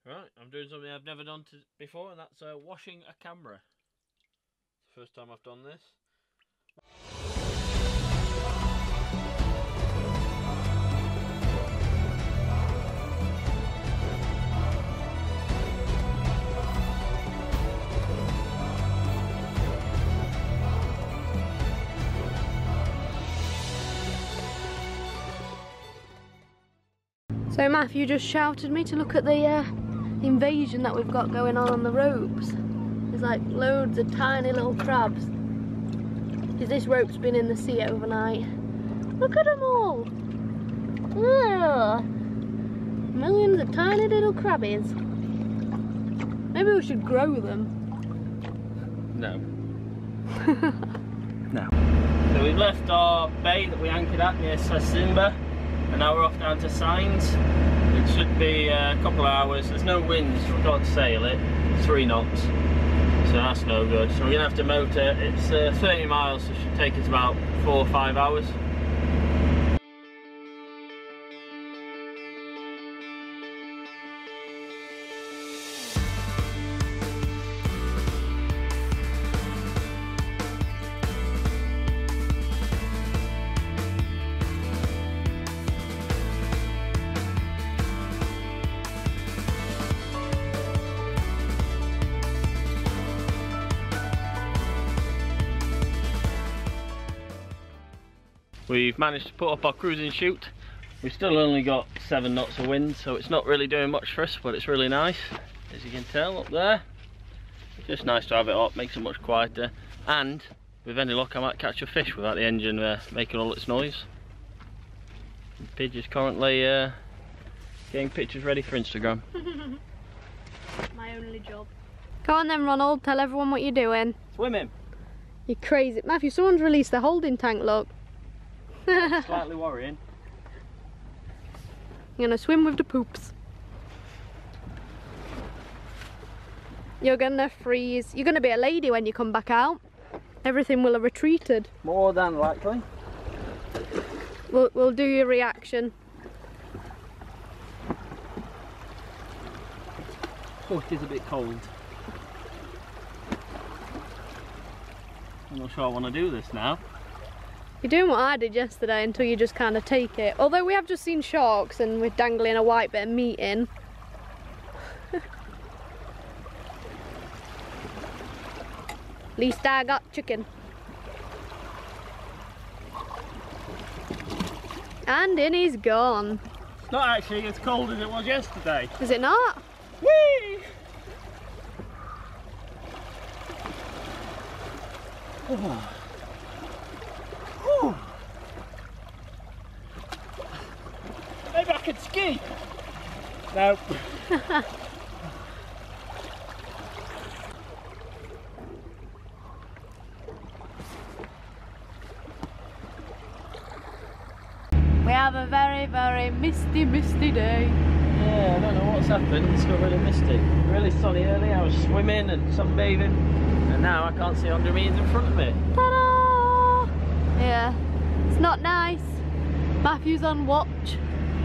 Right, I'm doing something I've never done before, and that's washing a camera. It's the first time I've done this. So Matthew just shouted me to look at the invasion that we've got going on the ropes. There's like loads of tiny little crabs. Because this rope's been in the sea overnight. Look at them all! Ugh. Millions of tiny little crabbies. Maybe we should grow them. No. No. So we've left our bay that we anchored at near Sasimba, and now we're off down to Signs. It should be a couple of hours. There's no wind, so we can't sail it. 3 knots, so that's no good. So we're gonna have to motor. It's 30 miles, so it should take us about 4 or 5 hours. We've managed to put up our cruising chute. We've still only got 7 knots of wind, so it's not really doing much for us, but it's really nice, as you can tell up there. Just nice to have it up, makes it much quieter, and with any luck I might catch a fish without the engine making all its noise. And Pidge is currently getting pictures ready for Instagram. My only job. Go on then Ronald, tell everyone what you're doing. Swimming! You're crazy. Matthew, someone's released the holding tank, look. Slightly worrying. You're gonna swim with the poops. You're gonna freeze. You're gonna be a lady when you come back out. Everything will have retreated. More than likely. We'll do your reaction. Oh, it is a bit cold. I'm not sure I want to do this now. You're doing what I did yesterday until you just kind of take it. Although we have just seen sharks and we're dangling a white bit of meat in. At least I got chicken. And in he's gone. It's not actually as cold as it was yesterday. Is it not? Whee! Oh. Whew. Maybe I could ski. No. We have a very, very misty day. Yeah, I don't know what's happened. It's got really misty. Really sunny early. I was swimming and sunbathing, and now I can't see under me and in front of me. Ta-da! Yeah, it's not nice. Matthew's on watch.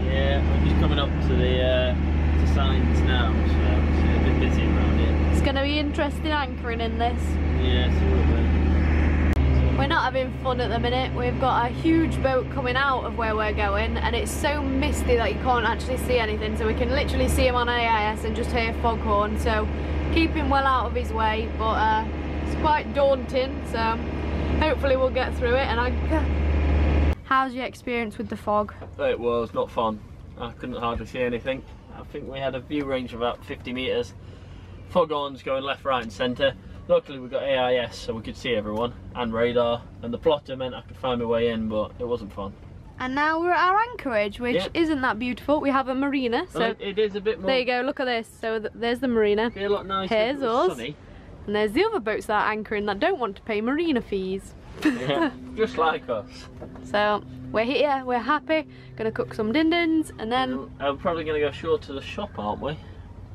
Yeah, I'm just coming up to the to Signs now, so it's a bit busy around here. It's going to be interesting anchoring in this. Yes, it will be. We're not having fun at the minute. We've got a huge boat coming out of where we're going, and it's so misty that you can't actually see anything, so we can literally see him on AIS and just hear foghorn, so keep him well out of his way, but it's quite daunting, so hopefully we'll get through it and anchor. How's your experience with the fog? It was not fun. I couldn't hardly see anything. I think we had a view range of about 50 metres. Foghorns going left, right and centre. Luckily we got AIS so we could see everyone, and radar, and the plotter meant I could find my way in, but it wasn't fun. And now we're at our anchorage, which isn't that beautiful. We have a marina, so well, it is a bit more. There you go, look at this. So there's the marina. It'd be a lot nicer. Here's us. Sunny. And there's the other boats that are anchoring that don't want to pay marina fees. Yeah, just like us. So we're here, we're happy, gonna cook some din-dins, and then we're probably gonna go short to the shop, aren't we?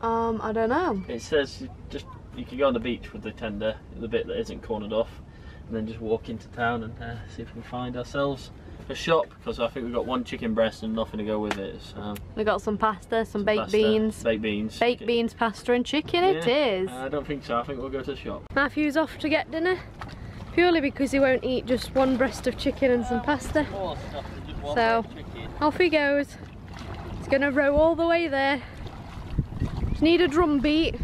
I don't know. It says just you can go on the beach with the tender, the bit that isn't cornered off, and then just walk into town and see if we can find ourselves for shop because I think we've got one chicken breast and nothing to go with it. So we got some pasta, some baked beans. Baked beans. Baked beans, pasta and chicken it is. I don't think so, I think we'll go to the shop. Matthew's off to get dinner, purely because he won't eat just one breast of chicken and some pasta. So off he goes. He's gonna row all the way there. Just need a drum beat.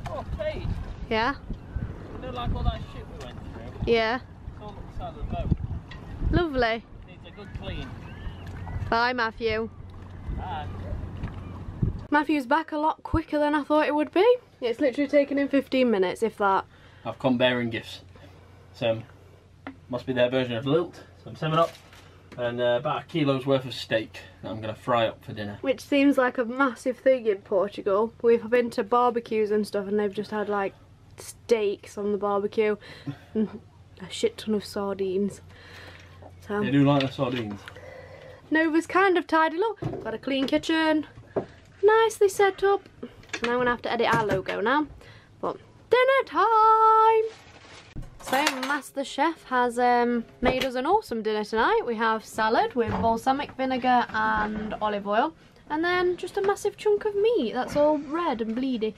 Oh, Kate. Yeah? You know, like all that shit we went through? Yeah. It's all on the side of the boat. Lovely. Needs a good clean. Bye, Matthew. Bye. Matthew's back a lot quicker than I thought it would be. It's literally taken him 15 minutes, if that. I've come bearing gifts. Some must be their version of lilt, some 7-Up, and about a kilo's worth of steak that I'm going to fry up for dinner. Which seems like a massive thing in Portugal. We've been to barbecues and stuff and they've just had like steaks on the barbecue and a shit ton of sardines. So They do like the sardines. Nova's kind of tidy. Look, got a clean kitchen, nicely set up. And I'm going to have to edit our logo now. But dinner time! So Master Chef has made us an awesome dinner tonight. We have salad with balsamic vinegar and olive oil, and then just a massive chunk of meat that's all red and bleedy.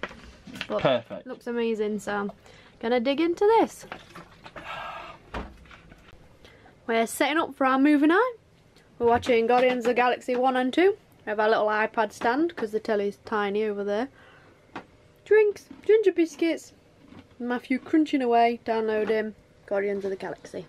But perfect. Looks amazing, so I'm gonna dig into this. We're setting up for our movie night. We're watching Guardians of the Galaxy 1 and 2. We have our little iPad stand because the telly's tiny over there. Drinks, ginger biscuits. Matthew crunching away, downloading Guardians of the Galaxy.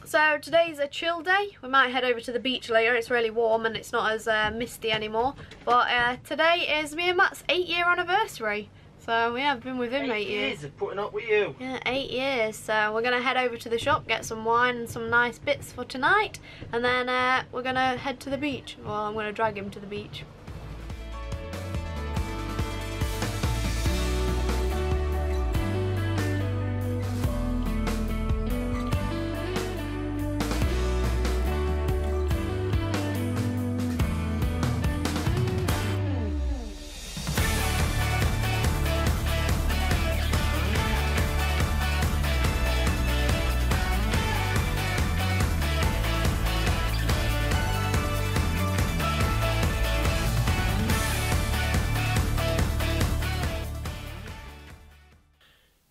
So today's a chill day. We might head over to the beach later. It's really warm and it's not as misty anymore. But today is me and Matt's 8-year anniversary. So yeah, I've been with him 8 years. Of putting up with you. Yeah, 8 years. So we're gonna head over to the shop, get some wine and some nice bits for tonight, and then we're gonna head to the beach. Well, I'm gonna drag him to the beach.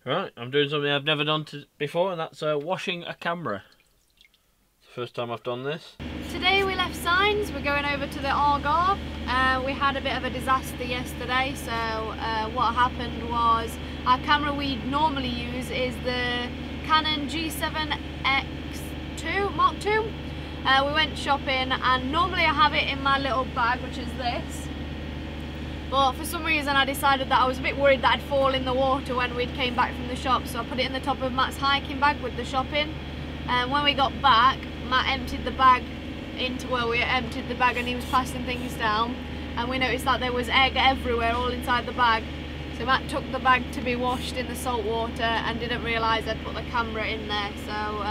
Right, I'm doing something I've never done before, and that's washing a camera. It's the first time I've done this. Today we left signs. We're going over to the Algarve. We had a bit of a disaster yesterday, so what happened was our camera we normally use is the Canon G7X2 Mark II. We went shopping and normally I have it in my little bag, which is this. But for some reason I decided that I was a bit worried that I'd fall in the water when we came back from the shop, so I put it in the top of Matt's hiking bag with the shopping. And when we got back, Matt emptied the bag into where we emptied the bag and he was passing things down, and we noticed that there was egg everywhere all inside the bag. So Matt took the bag to be washed in the salt water and didn't realise I'd put the camera in there, so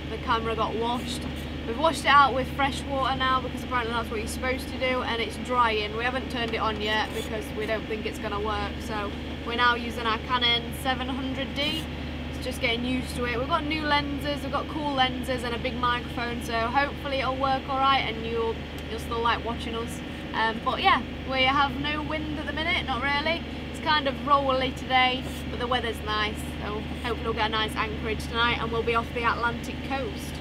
the camera got washed. We've washed it out with fresh water now because apparently that's what you're supposed to do, and it's drying. We haven't turned it on yet because we don't think it's going to work, so we're now using our Canon 700D. It's just getting used to it. We've got new lenses, we've got cool lenses and a big microphone, so hopefully it'll work alright and you'll still like watching us. But yeah, we have no wind at the minute, not really. It's kind of rolly today, but the weather's nice, so hopefully we'll get a nice anchorage tonight and we'll be off the Atlantic coast.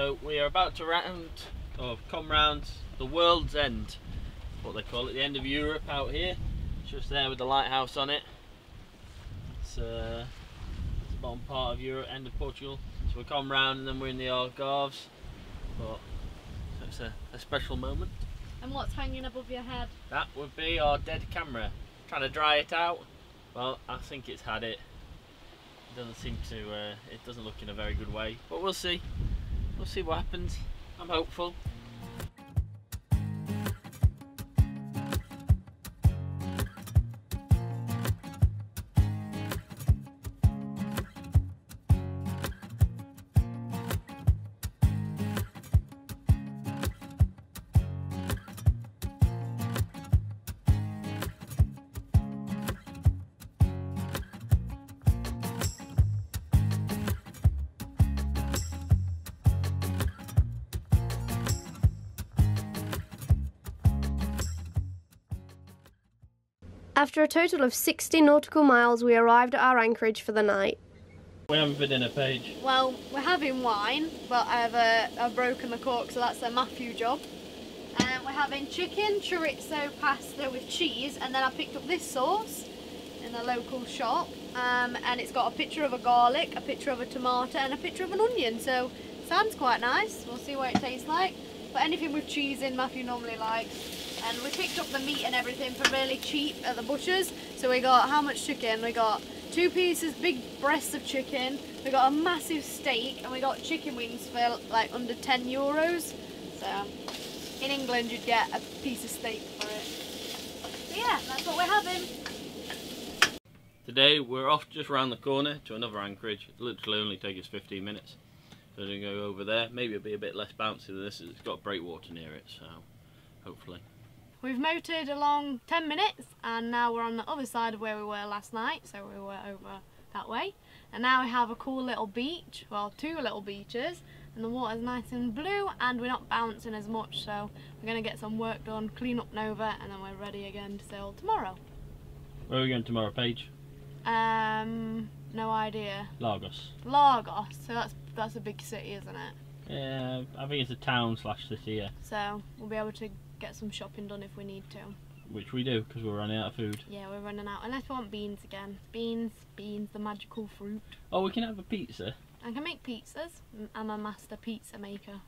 So we are about to come round the world's end, what they call it, the end of Europe out here. It's just there with the lighthouse on it. It's the bottom part of Europe, end of Portugal. So we come round and then we're in the Algarves. But so it's a special moment. And what's hanging above your head? That would be our dead camera. Trying to dry it out. Well, I think it's had it. It doesn't seem to. It doesn't look in a very good way. But we'll see. We'll see what happens. I'm hopeful. After a total of 60 nautical miles, we arrived at our anchorage for the night. We haven't for dinner, Paige. Well, we're having wine, but I've broken the cork, so that's a Matthew job. We're having chicken, chorizo, pasta with cheese, and then I picked up this sauce in a local shop, and it's got a picture of a garlic, a picture of a tomato, and a picture of an onion, so sounds quite nice. We'll see what it tastes like. But anything with cheese in, Matthew normally likes. And we picked up the meat and everything for really cheap at the butcher's. So we got, how much chicken? We got 2 pieces, big breasts of chicken. We got a massive steak, and we got chicken wings for like under €10. So in England you'd get a piece of steak for it. So yeah, that's what we're having. Today we're off just round the corner to another anchorage. It literally only takes us 15 minutes. So we're going to go over there. Maybe it'll be a bit less bouncy than this. It's got breakwater near it, so hopefully. We've motored along 10 minutes, and now we're on the other side of where we were last night, so we were over that way. And now we have a cool little beach, well, 2 little beaches, and the water's nice and blue, and we're not bouncing as much, so we're going to get some work done, clean up Nova, and then we're ready again to sail tomorrow. Where are we going tomorrow, Paige? No idea. Lagos. Lagos, so that's a big city, isn't it? Yeah, I think it's a town / city, yeah. So we'll be able to get some shopping done if we need to. Which we do, because we're running out of food. Yeah, we're running out, unless we want beans again. Beans, the magical fruit. Oh, we can have a pizza. I can make pizzas. I'm a master pizza maker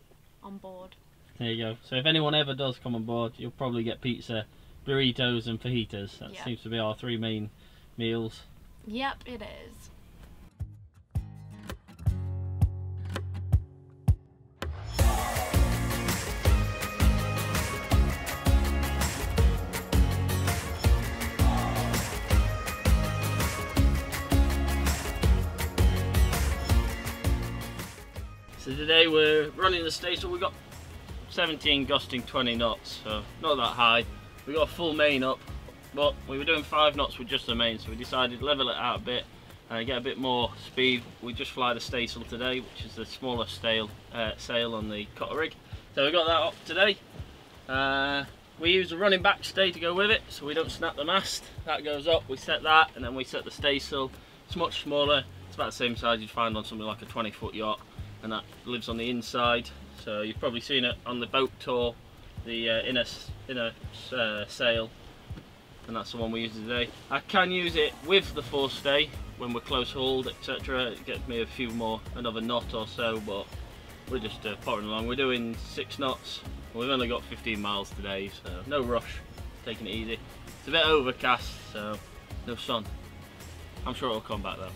on board. There you go. So if anyone ever does come on board, you'll probably get pizza, burritos and fajitas. That seems to be our 3 main meals. Yep, it is. So today we're running the staysail. We've got 17 gusting 20 knots, so not that high. We got a full main up, but we were doing 5 knots with just the main, so we decided to level it out a bit and get a bit more speed. We just fly the staysail today, which is the smallest sail on the cutter rig. So we got that up today. We use a running back stay to go with it, so we don't snap the mast. That goes up, we set that, and then we set the staysail. It's much smaller. It's about the same size you'd find on something like a 20-foot yacht, and that lives on the inside. So you've probably seen it on the boat tour, the inner sail, and that's the one we use today. I can use it with the forestay when we're close hauled, etc. It gets me another knot or so, but we're just pottering along. We're doing 6 knots. We've only got 15 miles today, so no rush, taking it easy. It's a bit overcast, so no sun. I'm sure it'll come back though.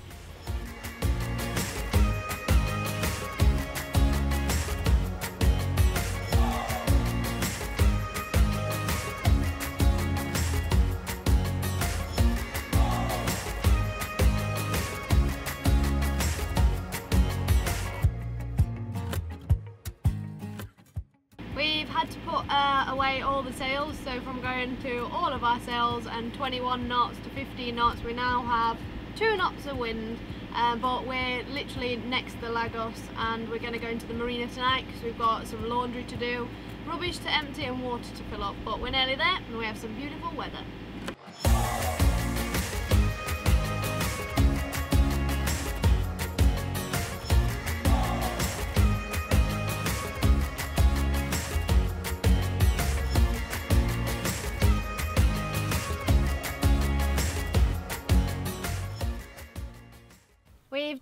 We've had to put away all the sails, so from going to all of our sails and 21 knots to 15 knots, we now have 2 knots of wind, but we're literally next to Lagos, and we're going to go into the marina tonight because we've got some laundry to do, rubbish to empty and water to fill up, but we're nearly there and we have some beautiful weather.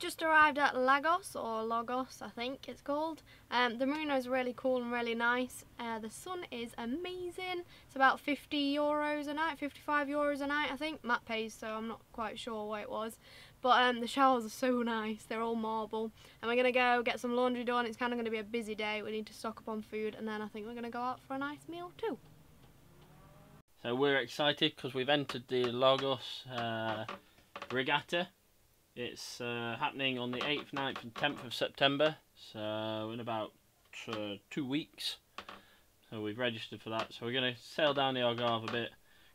just arrived at Lagos, or Logos I think it's called. The marina is really cool and really nice. The sun is amazing. It's about €50 a night, €55 a night I think. Matt pays, so I'm not quite sure what it was. But the showers are so nice, they're all marble. And we're going to go get some laundry done. It's kind of going to be a busy day, we need to stock up on food, and then I think we're going to go out for a nice meal too. So we're excited because we've entered the Lagos regatta. It's happening on the 8th, 9th and 10th of September, so in about 2 weeks. So we've registered for that. So we're going to sail down the Algarve a bit,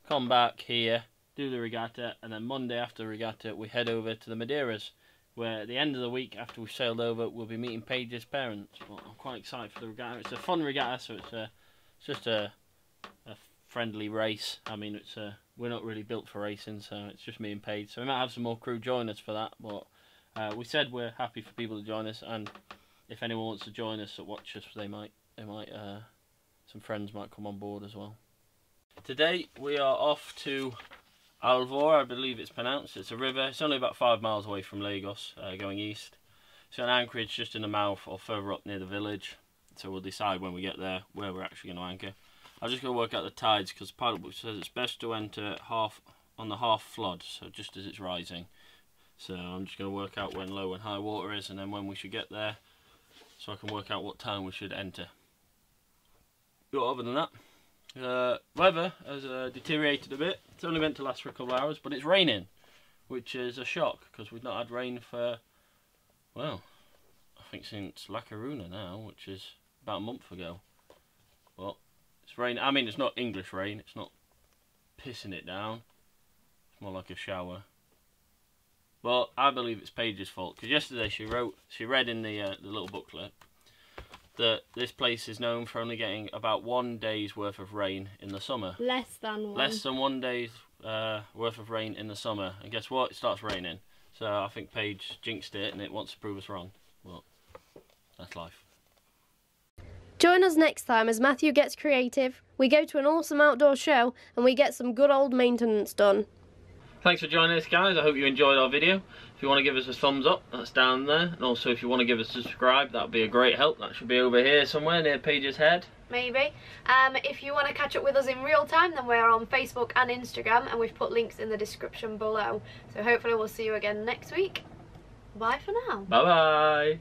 come back here, do the regatta, and then Monday after the regatta we head over to the Madeiras, where at the end of the week after we've sailed over we'll be meeting Paige's parents. But I'm quite excited for the regatta. It's a fun regatta, so it's just a friendly race. I mean, we're not really built for racing, so it's just me and Paige. So we might have some more crew join us for that, but we said we're happy for people to join us, and if anyone wants to join us or watch us, they might some friends might come on board as well. Today we are off to Alvor, I believe it's pronounced. It's a river. It's only about 5 miles away from Lagos, going east. It's an anchorage just in the mouth or further up near the village. So we'll decide when we get there where we're actually going to anchor. I'm just going to work out the tides because the pilot book says it's best to enter on the half flood, so just as it's rising. So I'm just going to work out when low and high water is, and then when we should get there, so I can work out what time we should enter. But other than that, weather has deteriorated a bit. It's only meant to last for a couple of hours, but it's raining, which is a shock because we've not had rain for, well, I think since La Coruna now, which is about a month ago. But it's rain. I mean, it's not English rain. It's not pissing it down. It's more like a shower. But I believe it's Paige's fault because yesterday she read in the little booklet that this place is known for only getting about 1 day's worth of rain in the summer. Less than 1. Less than 1 day's worth of rain in the summer. And guess what? It starts raining. So I think Paige jinxed it and it wants to prove us wrong. Well, that's life. Join us next time as Matthew gets creative, we go to an awesome outdoor show, and we get some good old maintenance done. Thanks for joining us, guys. I hope you enjoyed our video. If you want to give us a thumbs up, that's down there. And also if you want to give us a subscribe, that would be a great help. That should be over here somewhere near Paige's head. Maybe. If you want to catch up with us in real time, then we're on Facebook and Instagram, and we've put links in the description below. So hopefully we'll see you again next week. Bye for now. Bye bye.